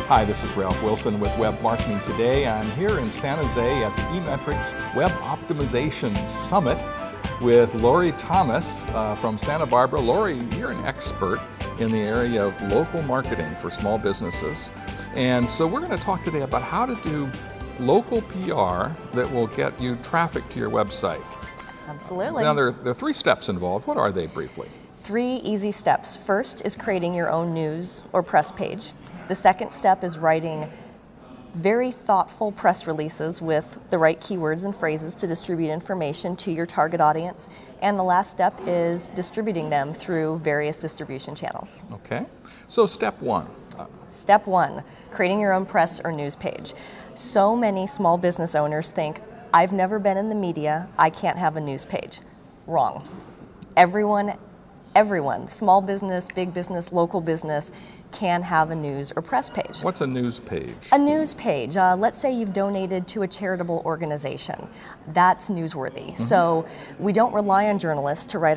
Hi, this is Ralph Wilson with Web Marketing Today. I'm here in San Jose at the eMetrics Web Optimization Summit with Lorrie Thomas from Santa Barbara. Lorrie, you're an expert in the area of local marketing for small businesses. And so we're going to talk today about how to do local PR that will get you traffic to your website. Absolutely. Now, there are 3 steps involved. What are they briefly? 3 easy steps. First is creating your own news or press page. The second step is writing very thoughtful press releases with the right keywords and phrases to distribute information to your target audience. And the last step is distributing them through various distribution channels. Okay. So step 1. Step 1, creating your own press or news page. So many small business owners think, I've never been in the media, I can't have a news page. Wrong. Everyone, small business, big business, local business, can have a news or press page. What's a news page? A news page. Let's say you've donated to a charitable organization. That's newsworthy. Mm-hmm. So we don't rely on journalists to write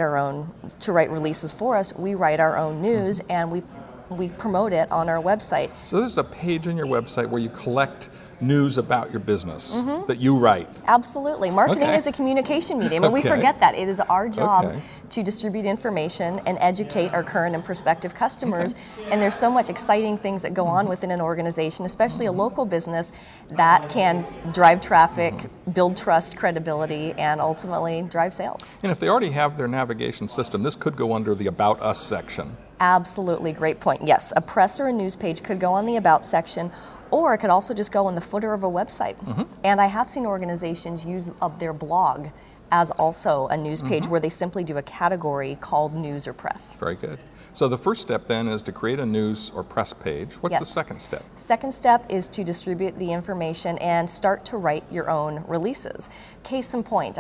releases for us. We write our own news, and we promote it on our website. So this is a page on your website where you collect news about your business that you write. Absolutely. Marketing is a communication medium, and we forget that. It is our job to distribute information and educate our current and prospective customers. And there's so much exciting things that go on within an organization, especially a local business, that can drive traffic, build trust, credibility, and ultimately drive sales. And if they already have their navigation system, this could go under the About Us section. Absolutely. Great point. Yes, a press or a news page could go on the About section, or it could also just go on the footer of a website. And I have seen organizations use of their blog as also a news page where they simply do a category called news or press. Very good. So the first step then is to create a news or press page. What's the second step? Second step is to distribute the information and start to write your own releases. Case in point,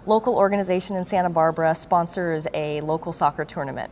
local organization in Santa Barbara sponsors a local soccer tournament.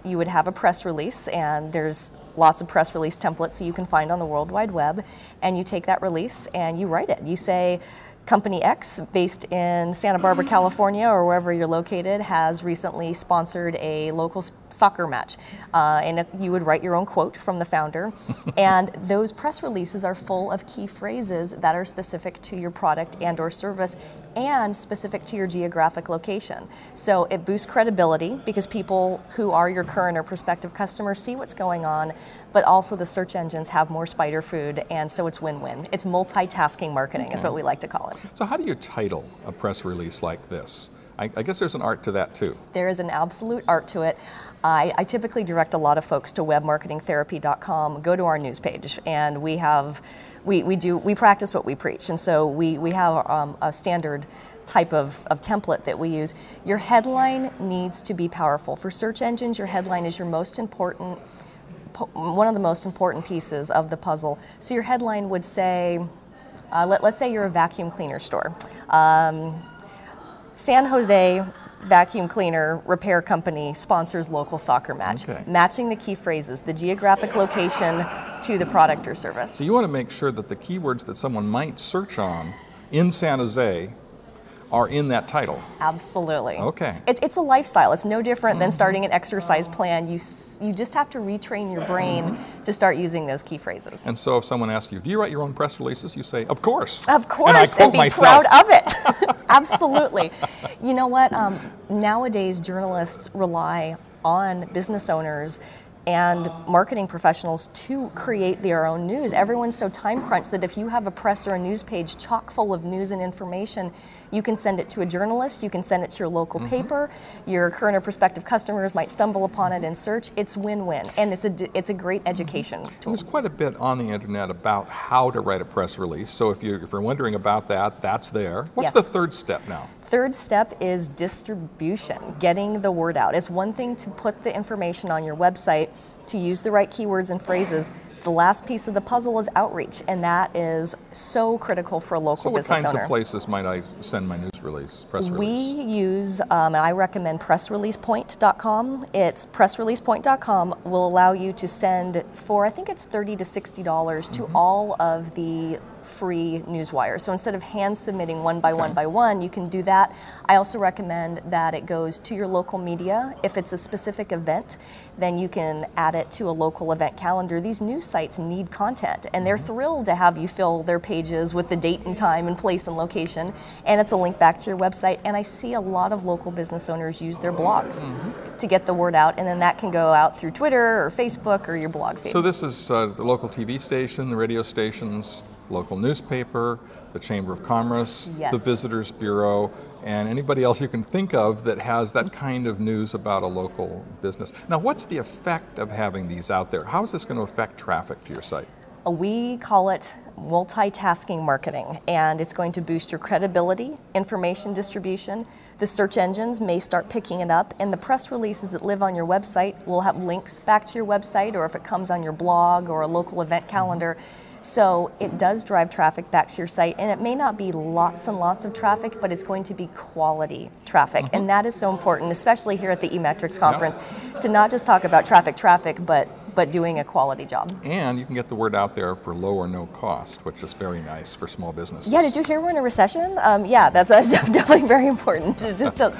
You would have a press release, and there's lots of press release templates that you can find on the World Wide Web, and you take that release and you write it. You say, Company X, based in Santa Barbara, California, or wherever you're located, has recently sponsored a local soccer match. And you would write your own quote from the founder. And those press releases are full of key phrases that are specific to your product and or service and specific to your geographic location. So it boosts credibility because people who are your current or prospective customers see what's going on, but also the search engines have more spider food, and so it's win-win. It's multitasking marketing is what we like to call it. So how do you title a press release like this? I guess there's an art to that too. There is an absolute art to it. I typically direct a lot of folks to webmarketingtherapy.com, go to our news page, and we practice what we preach. And so we have a standard type of template that we use. Your headline needs to be powerful. For search engines, your headline is your most important, one of the most important pieces of the puzzle. So your headline would say, let's say you're a vacuum cleaner store. San Jose Vacuum Cleaner Repair Company sponsors local soccer match. Matching the key phrases, the geographic location to the product or service. So you want to make sure that the keywords that someone might search on in San Jose are in that title. Absolutely. Okay. It's a lifestyle. It's no different than starting an exercise plan. You just have to retrain your brain to start using those key phrases. And so if someone asks you, do you write your own press releases? You say, of course. Of course, and be proud of it. Absolutely. You know what? Nowadays, journalists rely on business owners and marketing professionals to create their own news. Everyone's so time crunched that if you have a press or a news page chock full of news and information, you can send it to a journalist, you can send it to your local paper, your current or prospective customers might stumble upon it in search. It's win-win, and it's a great education tool. There's quite a bit on the internet about how to write a press release, so if you're wondering about that, that's there. What's the third step now? Third step is distribution, getting the word out. It's one thing to put the information on your website, to use the right keywords and phrases. The last piece of the puzzle is outreach, and that is so critical for a local business owner. So what kinds of places might I send my news release? We use, I recommend pressreleasepoint.com. It's pressreleasepoint.com will allow you to send for, I think it's $30 to $60 to all of the free newswires. So instead of hand submitting one by one by one, you can do that. I also recommend that it goes to your local media. If it's a specific event, then you can add it to a local event calendar. These news sites need content, and they're thrilled to have you fill their pages with the date and time and place and location, and it's a link back to your website. And I see a lot of local business owners use their blogs to get the word out, and then that can go out through Twitter or Facebook or your blog feed. So this is the local TV station, the radio stations, local newspaper, the Chamber of Commerce, the Visitors Bureau, and anybody else you can think of that has that kind of news about a local business. Now, what's the effect of having these out there? How is this going to affect traffic to your site? We call it multitasking marketing, and it's going to boost your credibility, information distribution. The search engines may start picking it up, and the press releases that live on your website will have links back to your website, or if it comes on your blog or a local event calendar. So it does drive traffic back to your site, and it may not be lots and lots of traffic, but it's going to be quality traffic. And that is so important, especially here at the eMetrics conference, to not just talk about traffic, but doing a quality job. And you can get the word out there for low or no cost, which is very nice for small businesses. Yeah, did you hear we're in a recession? Yeah, that's definitely very important to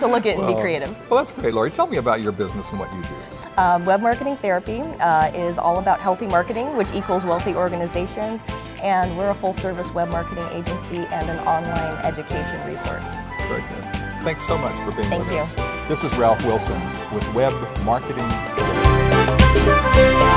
look at and be creative. Well, that's great, Lorrie. Tell me about your business and what you do. Web Marketing Therapy is all about healthy marketing, which equals wealthy organizations, and we're a full-service web marketing agency and an online education resource. Very good. Thanks so much for being with us. Thank you. This is Ralph Wilson with Web Marketing Today.